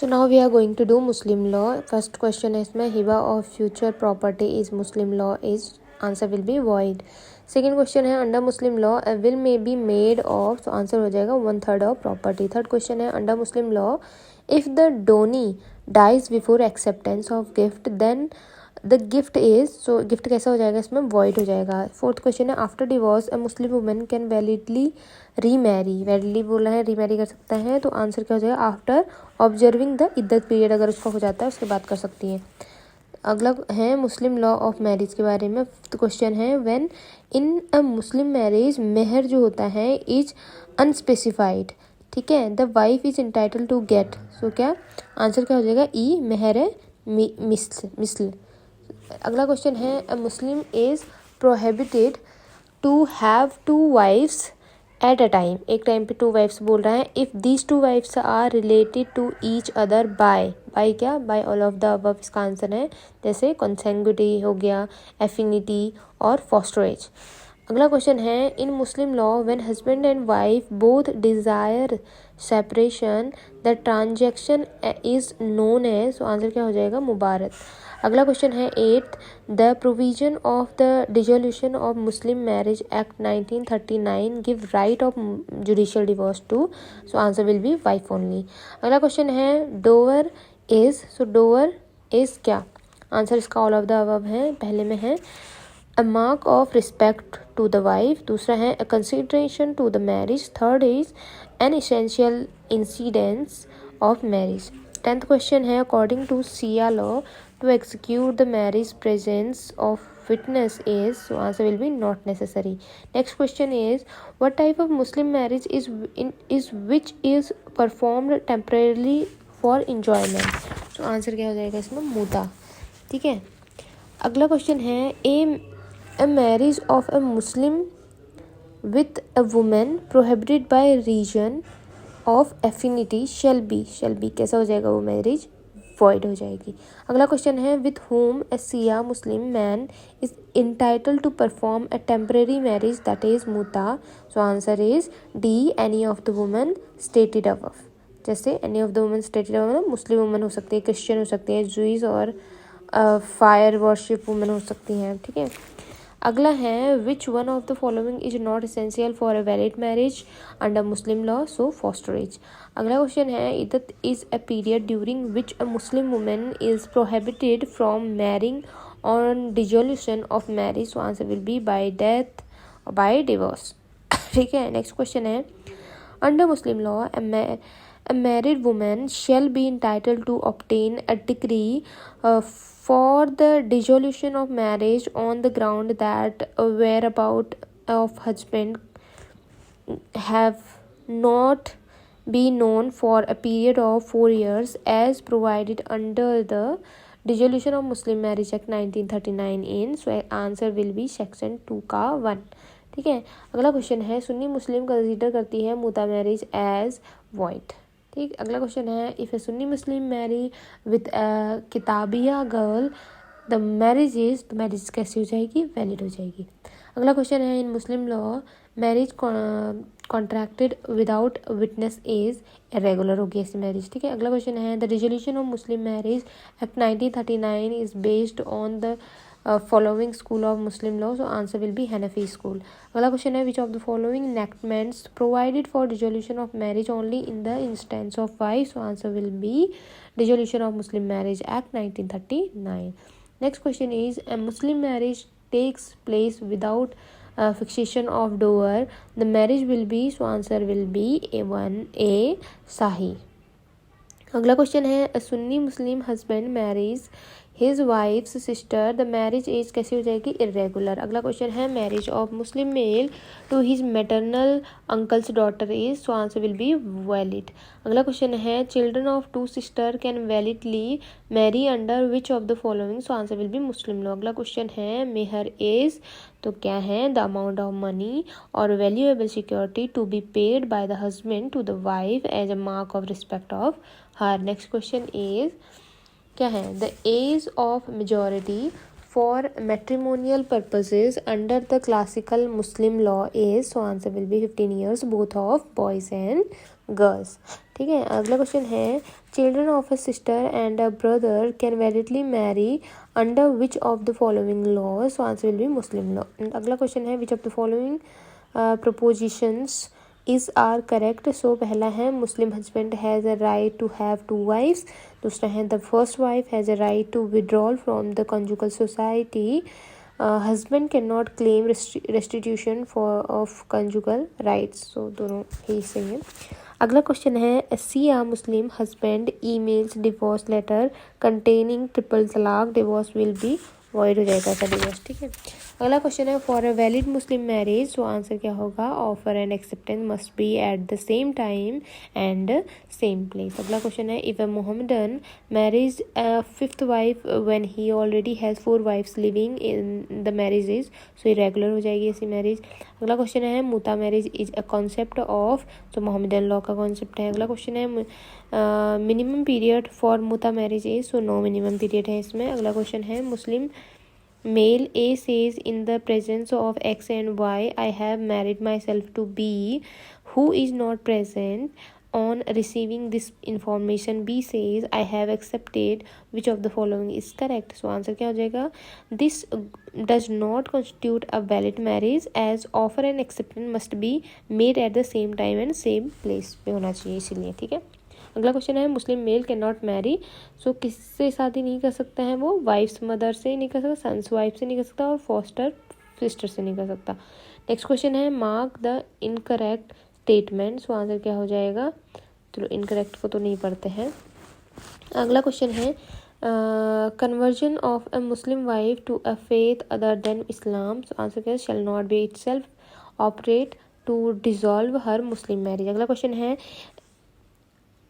So now we are going to do Muslim law. First question है इसमें हिबा of future property is Muslim law is answer will be void. Second question है under Muslim law a will may be made of, तो answer हो जाएगा 1/3 of property. Third question है under Muslim law if the donee dies before acceptance of gift then the gift is, so gift कैसा हो जाएगा इसमें void हो जाएगा. फोर्थ क्वेश्चन है after divorce a Muslim women can validly remarry, validly बोला है रीमैरी कर सकता है, तो आंसर क्या हो जाएगा आफ्टर ऑब्जर्विंग द इद्दत पीरियड, अगर उसका हो जाता है उसके बाद कर सकती है. अगला है मुस्लिम लॉ ऑफ मैरिज के बारे में. तो क्वेश्चन है when in a Muslim marriage मेहर जो होता है इज अनस्पेसिफाइड, ठीक है, the wife is entitled to get, so क्या आंसर क्या हो जाएगा ई मेहर है मिसल. अगला क्वेश्चन है a Muslim is prohibited to have 2 wives at a time, एक टाइम पे 2 वाइफ्स बोल रहा है. If these 2 wives are related to each other by क्या by all of the above, इसका आंसर है जैसे कॉन्सेंगुइटी हो गया, एफिनिटी और फॉस्टरेज. अगला क्वेश्चन है in Muslim law when husband and wife both desire separation the transaction is known as, so answer क्या हो जाएगा मुबारक. अगला क्वेश्चन है 8th the provision of the dissolution of Muslim marriage act 1939 give right of judicial divorce to, so answer will be wife only. अगला question है dower is, so dower is क्या answer इसका ऑल ऑफ द अबव है. पहले में है अ mark of respect to the wife, दूसरा है a consideration to the marriage, third is an essential incidence of marriage. 10th question है according to Shia law to execute the marriage presence of witness is, so answer will be not necessary. Next question is what type of Muslim marriage is which is performed temporarily for enjoyment, so answer क्या हो जाएगा इसमें मुता, ठीक है. अगला question है a marriage of a Muslim with a woman prohibited by region of affinity shall be कैसा हो जाएगा वो मैरिज वॉइड हो जाएगी. अगला क्वेश्चन है with whom a Shia Muslim man is entitled to perform a temporary marriage that is मुता, so answer is D any of the women stated above. जैसे any of the women stated above Muslim women हो सकती है, Christian हो सकती है, Jewish और fire worship women हो सकती हैं, ठीक है. अगला है which one of the following is not essential for a valid marriage under Muslim law, so fosterage. अगला क्वेश्चन है इद्दत is a period during which a Muslim women is prohibited from marrying on dissolution of marriage, so answer will be by death by divorce, ठीक है. Next question है under Muslim law a married woman shall be entitled to obtain a decree for the dissolution of marriage on the ground that whereabout of husband have not been known for a period of 4 years as provided under the dissolution of Muslim Marriage Act 1939 in, so answer will be section 2 का 1, ठीक है. अगला question है सुन्नी मुस्लिम consider करती है muta marriage as void, ठीक. अगला question है if a Sunni Muslim marry with किताबिया गर्ल द मैरिज इज, तो मैरिज कैसी हो जाएगी वैलिड हो जाएगी. अगला क्वेश्चन है in Muslim law marriage contracted without witness is irregular होगी ऐसी मैरिज, ठीक है. अगला क्वेश्चन है the resolution of Muslim marriage act 1939 is based on the following school of Muslim law, so answer will be Hanafi school. अगला question है which of the following enactments provided for dissolution of marriage only in the instance of wife, so answer will be Dissolution of Muslim Marriage Act 1939. Next question is a Muslim marriage takes place without fixation of dower, the marriage will be, so answer will be A1A sahi. अगला question है a Sunni Muslim husband marries his wife's sister, the marriage is कैसी हो जाएगी irregular. अगला question है marriage of Muslim male to his maternal uncle's daughter is, so answer will be valid. अगला question है children of 2 sister can validly marry under which of the following, so answer will be Muslim law. अगला question है mehr is, तो क्या है the amount of money और valuable security to be paid by the husband to the wife as a mark of respect of her. Next question is क्या है the age of majority for matrimonial purposes under the classical Muslim law is, so answer will be 15 years both of boys and girls. ठीक है, अगला question है children of a sister and a brother can validly marry under which of the following laws, so answer will be Muslim law. अगला question है which of the following propositions is are correct, so पहला है Muslim husband has a right to have 2 wives, दूसरा है the first wife has a right to withdrawal from the conjugal society, husband cannot claim restitution for of conjugal rights, so दोनों ही सही है. अगला question है सी a Muslim husband emails divorce letter containing triple talaq, divorce will be void हो जाएगा ऐसा divorce. ठीक है, अगला क्वेश्चन है for a valid Muslim marriage, तो आंसर क्या होगा offer and acceptance must be at the same time and same place. अगला क्वेश्चन है if a Mohammedan marriage a fifth wife when he already has 4 wives living in the marriages, so irregular हो जाएगी ऐसी marriage. अगला question है muta marriage is a concept of, तो Mohammedan law का concept है. अगला क्वेश्चन है minimum period for muta marriage is, so no minimum period है इसमें. अगला क्वेश्चन है मुस्लिम male A says in the presence of X and Y I have married myself to B who is not present. On receiving this information B says I have accepted, which of the following is correct, so answer क्या हो जाएगा this does not constitute a valid marriage as offer and acceptance must be made at the same time and same place पे होना चाहिए इसीलिए. ठीक है, अगला क्वेश्चन है मुस्लिम मेल कैन नॉट मैरी, सो किससे शादी नहीं कर सकता है वो वाइफ्स मदर से नहीं कर सकता, सन्स वाइफ से नहीं कर सकता और फॉस्टर सिस्टर से नहीं कर सकता. नेक्स्ट क्वेश्चन है mark the incorrect statement, so answer क्या हो जाएगा, चलो इनकरेक्ट को तो नहीं पढ़ते हैं. अगला क्वेश्चन है conversion of a Muslim wife to a faith other than Islam, so answer क्या shall not be itself operate to dissolve her Muslim marriage. अगला क्वेश्चन है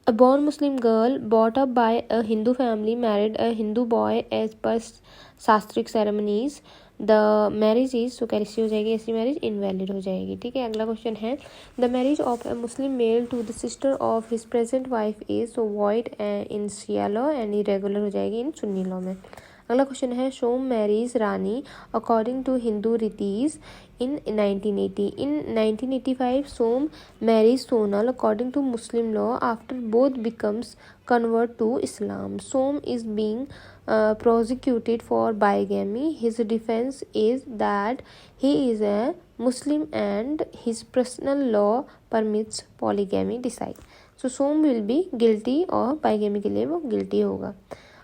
a born Muslim girl brought up by a Hindu family married a Hindu boy as per शास्त्रिक ceremonies. The marriage is, so कैसी हो जाएगी ऐसी marriage invalid हो जाएगी. ठीक है, अगला क्वेश्चन है the marriage of a Muslim male to the sister of his present wife is, so void in Shia law and irregular हो जाएगी इन सुन्नी लॉ में. अगला क्वेश्चन है Som marries Rani according to Hindu rites in 1980. In 1985, Som marries Sonal according to Muslim law after both becomes convert to Islam. Som is being prosecuted for bigamy. His defense is that he is a Muslim and his personal law permits polygamy. Decide. So Som will be guilty और bigamy के लिए वो guilty होगा.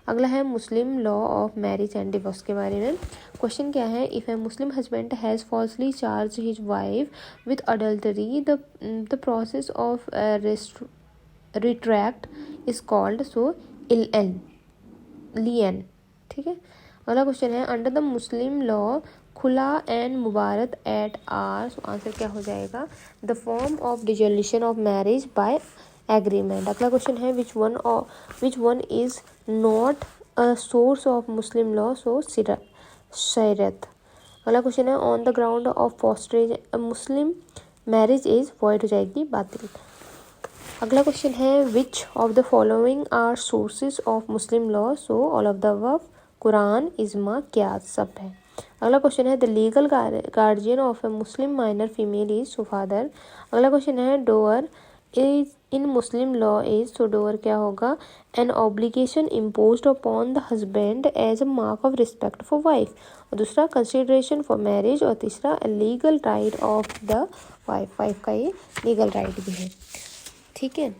अगला है Muslim law of marriage and divorce के बारे में. क्वेश्चन क्या है if a Muslim husband has falsely charge his wife with adultery the process of retract is called, so lian. ठीक है, अगला क्वेश्चन है under the Muslim law khula and mubarat एट आर, सो आंसर क्या हो जाएगा the form of dissolution of marriage by agreement. अगला question है which one is not a source of Muslim law, so Shariat. अगला क्वेश्चन है on the ground of fosterage a Muslim marriage is void हो जाएगी बातिल. अगला क्वेश्चन है which of the following are sources of Muslim law, so all of the above Quran ijma qiyas सब है. अगला क्वेश्चन है the legal guardian of a Muslim minor female is, so father. अगला क्वेश्चन है dower is in Muslim law is, so dower क्या होगा an obligation imposed upon the husband as a mark of respect for wife, और दूसरा consideration for marriage, और तीसरा legal right of the wife का ये लीगल राइट भी है. ठीक है,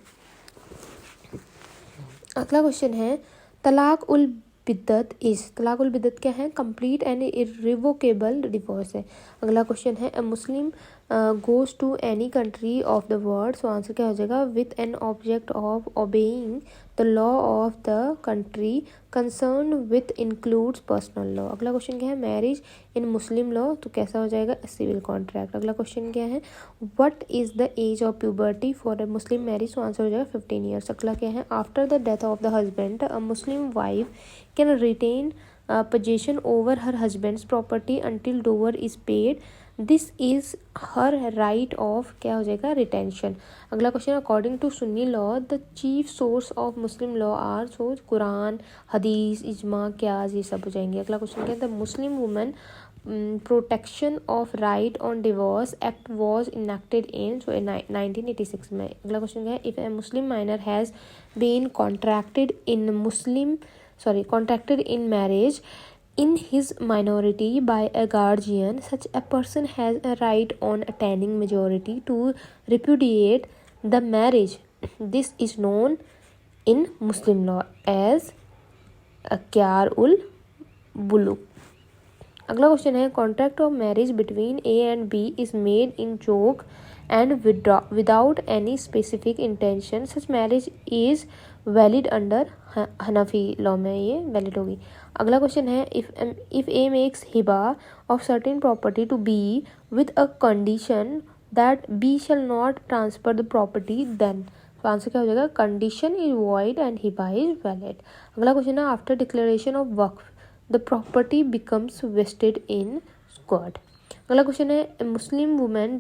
अगला क्वेश्चन है तलाक उल बिद्दत इज, तलाक उल बिद्दत क्या है कंप्लीट एंड इरिवोकेबल डिवोर्स है. अगला क्वेश्चन है a Muslim goes to any country of the world, so answer क्या हो जाएगा with an object of obeying the law of the country concern with includes personal law. अगला question क्या है marriage in Muslim law, तो कैसा हो जाएगा सिविल कॉन्ट्रैक्ट. अगला क्वेश्चन क्या है what is the age of puberty for a Muslim marriage, तो आंसर हो जाएगा 15 ईयर्स. अगला क्या है after the death of the husband a Muslim wife can retain possession over her husband's property until dower is paid. This is her right of क्या हो जाएगा retention. अगला question according to Sunni law the chief source of Muslim law are so Quran Hadith Ijma क्यास ये सब हो जाएंगे। अगला क्वेश्चन क्या है the Muslim women protection of right on divorce act was enacted in so 1986 में। अगला क्वेश्चन क्या है if a Muslim minor has been contracted in marriage in his minority by a guardian, such a person has a right on attaining majority to repudiate the marriage. This is known in Muslim law as kyar ul buluk. अगला question है contract of marriage between A and B is made in joke and without any specific intention such marriage is valid under Hanafi law में ये valid होगी। अगला question है if A makes hiba of certain property to B with a condition that B shall not transfer the property then तो answer क्या हो जाएगा condition is void and hiba is valid. अगला क्वेश्चन है after declaration of Waqf the property becomes vested in God. अगला question है Muslim women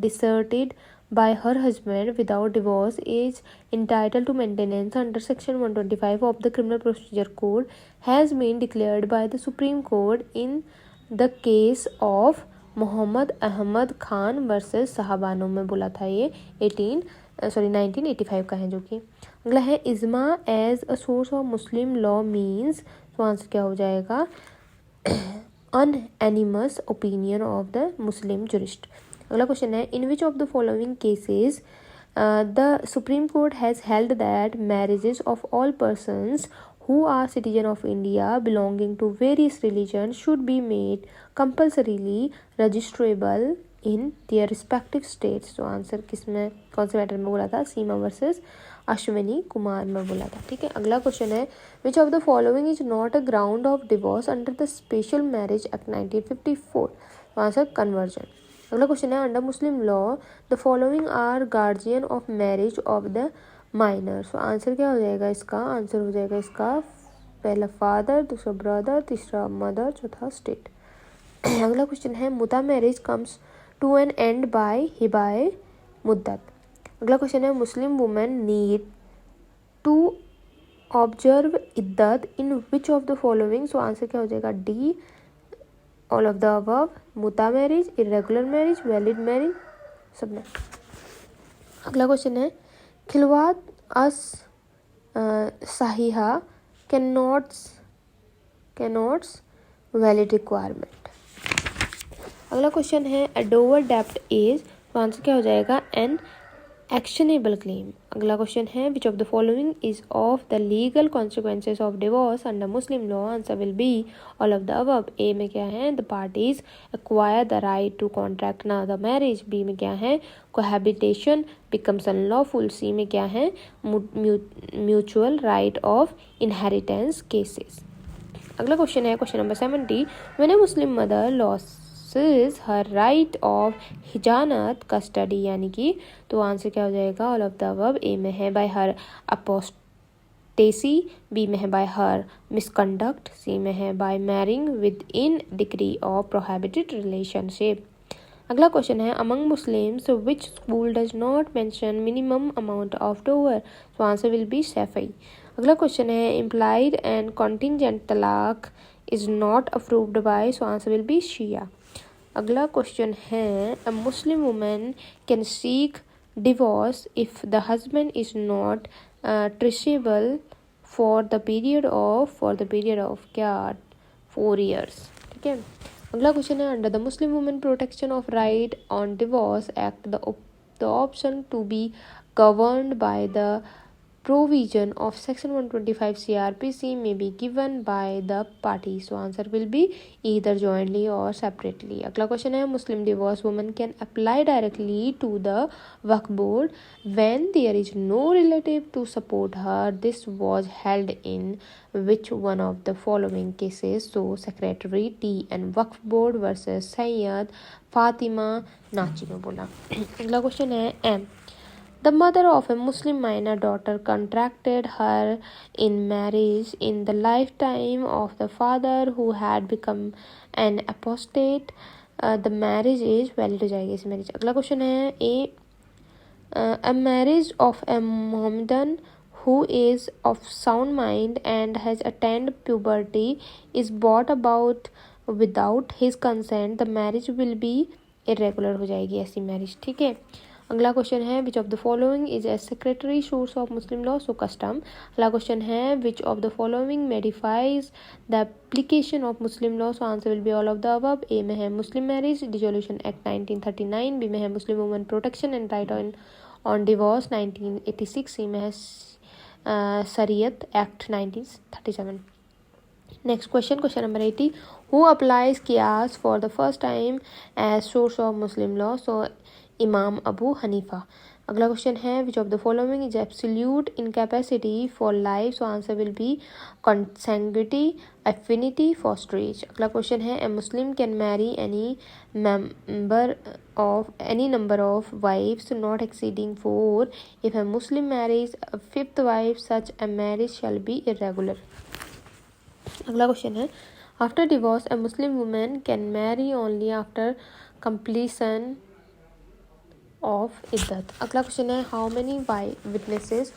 deserted by her husband without divorce is entitled to maintenance under section 125 of the criminal procedure code has been declared by the Supreme Court in the case of Mohammad Ahmad Khan versus Shah Bano में बोला था ये 1985 का है जो कि। अगला है ijma as a source of Muslim law means तो आंसर क्या हो जाएगा unanimous opinion of the Muslim jurist. अगला क्वेश्चन है in which of the following cases the Supreme Court has held that marriages of all persons who are citizen of India belonging to various religions should be made compulsorily registrable in their respective states। तो answer किस में कौन से matter में बोला था सीमा versus Ashwini Kumar में बोला था। ठीक है अगला क्वेश्चन है which of the following is not a ground of divorce under the special marriage act 1954 तो आंसर कन्वर्जन। अगला क्वेश्चन है under Muslim law the following are guardian of marriage of the minor तो answer क्या हो जाएगा इसका answer हो जाएगा इसका पहला फादर दूसरा ब्रदर तीसरा मदर चौथा स्टेट। अगला क्वेश्चन है muta marriage comes to an end by hibae muddat. अगला क्वेश्चन है Muslim women need to observe iddat in which of the following so answer क्या हो जाएगा D all of the above muta marriage irregular marriage valid marriage सब में। अगला क्वेश्चन है खिलवात अस साहिहा कैनॉट्स वैलिड रिक्वायरमेंट। अगला क्वेश्चन है अडोवर डेप्ट इज तो आंसर क्या हो जाएगा एन एक्शनेबल क्लेम। अगला क्वेश्चन है which of the following is of the legal consequences of divorce under Muslim law answer will be all of the above. A में क्या है the parties acquire the right to contract ना the marriage. B में क्या है cohabitation becomes unlawful. सी में क्या है mutual right of inheritance cases. अगला क्वेश्चन है question number 70 when a Muslim mother loss her right of hizanat custody यानी कि तो आंसर क्या हो जाएगा all of the above. A में है बाय हर अपोस्टेसी बी में है बाय हर मिसकंडक्ट सी में है by marrying with in degree of prohibited relationship. अगला क्वेश्चन है among Muslims which school does not mention minimum amount of dower तो answer will be Shafii. अगला क्वेश्चन है implied and contingent talaq is not approved by so answer will be Shia. अगला question है a Muslim women can seek divorce if the husband is not traceable for the period of क्या 4 years। ठीक है अगला question है under the Muslim women protection of right on divorce act the option to be governed by the provision of section 125 CRPC may be given by the party so answer will be either jointly or separately। अगला question है मुस्लिम divorced woman can apply directly to the Waqf board when there is no relative to support her। this was held in which one of the following cases so secretary T and Waqf board versus Syed Fatima नाची में बोला। अगला question है M The mother of a Muslim minor daughter contracted her in marriage in the lifetime of the father who had become an apostate the marriage is valid हो जाएगी ऐसी marriage. अगला question है a marriage of a Mohammedan who is of sound mind and has attained puberty is brought about without his consent, the marriage will be irregular हो जाएगी ऐसी marriage. ठीक है। अगला क्वेश्चन है which of the following is a secondary source of Muslim law, so custom. अगला question है which of the following modifies the application of Muslim law, so answer will be all of the above. A में है Muslim marriage dissolution act 1939, B में है Muslim women protection and right on divorce 1986, C में है Shariat act 1937। Next question, question number 80, who applies कियास for the first time as source of Muslim law, so Imam Abu Hanifa. अगला question है which of the following is absolute incapacity for life, so answer will be consanguinity, affinity, fosterage। अगला question है a Muslim can marry any number of wives not exceeding 4, if a Muslim marries a fifth wife such a marriage shall be irregular। अगला question है after divorce a Muslim woman can marry only after completion of iddat। अगला question है how many witnesses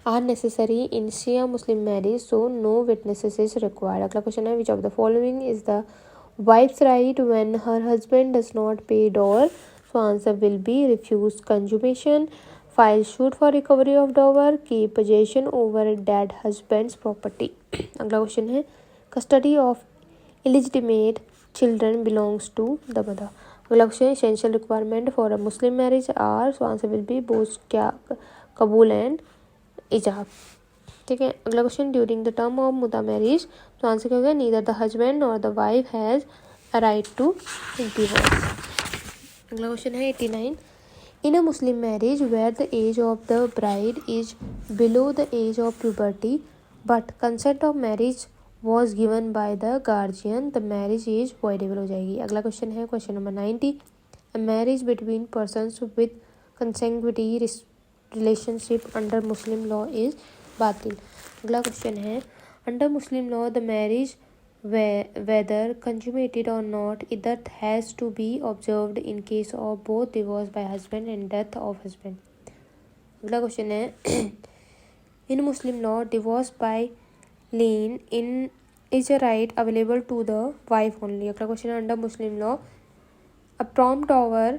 are necessary in Shia Muslim marriage, so no witnesses is required। अगला question है which of the following is the wife's right when her husband does not pay dower, so answer will be refuse consummation, file suit for recovery of dower, keep possession over dead husband's property। अगला question है custody of illegitimate children belongs to the mother। अगला question essential requirement for a Muslim marriage are, so answer will be both क्या qubool and ijab. ठीक है। अगला question during the term of muta marriage, तो answer क्या होगा नीदर द हस्बैंड और the wife has a right to divorce. अगला question है 89, in a Muslim marriage where the age of the bride is below the age of puberty but consent of marriage was given by the guardian, the marriage is voidable हो जाएगी। अगला question है question number 90, a marriage between persons with consanguinity relationship under Muslim law is बातिल। अगला question है under Muslim law the marriage whether consummated or not iddat has to be observed in case of both divorce by husband and death of husband। अगला question है in Muslim law divorce by lien in is a right available to the wife only। अगला question है under Muslim law a prompt dower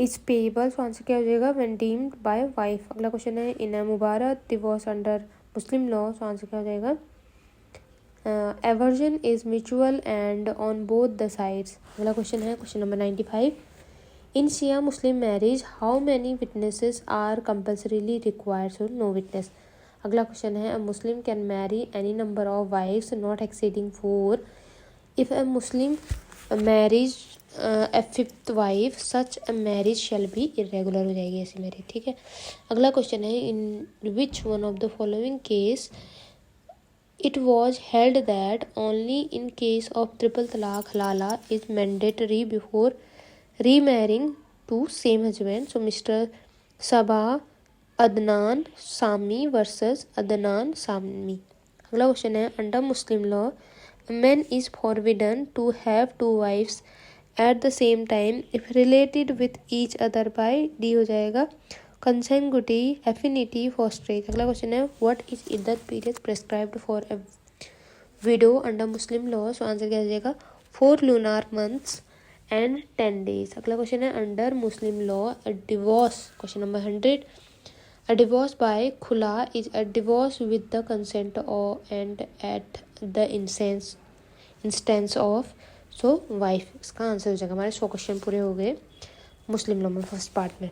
is payable, so answer क्या हो जाएगा when deemed by wife। अगला question है इन मुबारक divorce under Muslim law, so answer क्या हो जाएगा aversion is mutual and on both the sides। अगला क्वेश्चन है question number 95, in Shia Muslim marriage how many witnesses are compulsorily required, so no witness। अगला question है a Muslim can marry any number of wives not exceeding 4, if a Muslim marriage a fifth wife such a marriage shall be irregular हो जाएगी ऐसी marriage. ठीक है। अगला question है in which one of the following case it was held that only in case of triple talaq halala is mandatory before remarrying to same husband, so mister Saba Adnan Sami versus Adnan Sami. अगला question है under Muslim law man is forbidden to have 2 wives at the same time if related with each other by D हो जाएगा consanguinity, affinity, fosterage। अगला question है what is iddat period prescribed for a widow under Muslim law, so answer क्या हो जाएगा 4 lunar months and 10 days। अगला question है under Muslim law a divorce, question number 100, a divorce by khula is a divorce with the consent of and at the instance of so wife। इसका answer हो जाएगा हमारे 100 question पूरे हो गए मुस्लिम law में फर्स्ट पार्ट में।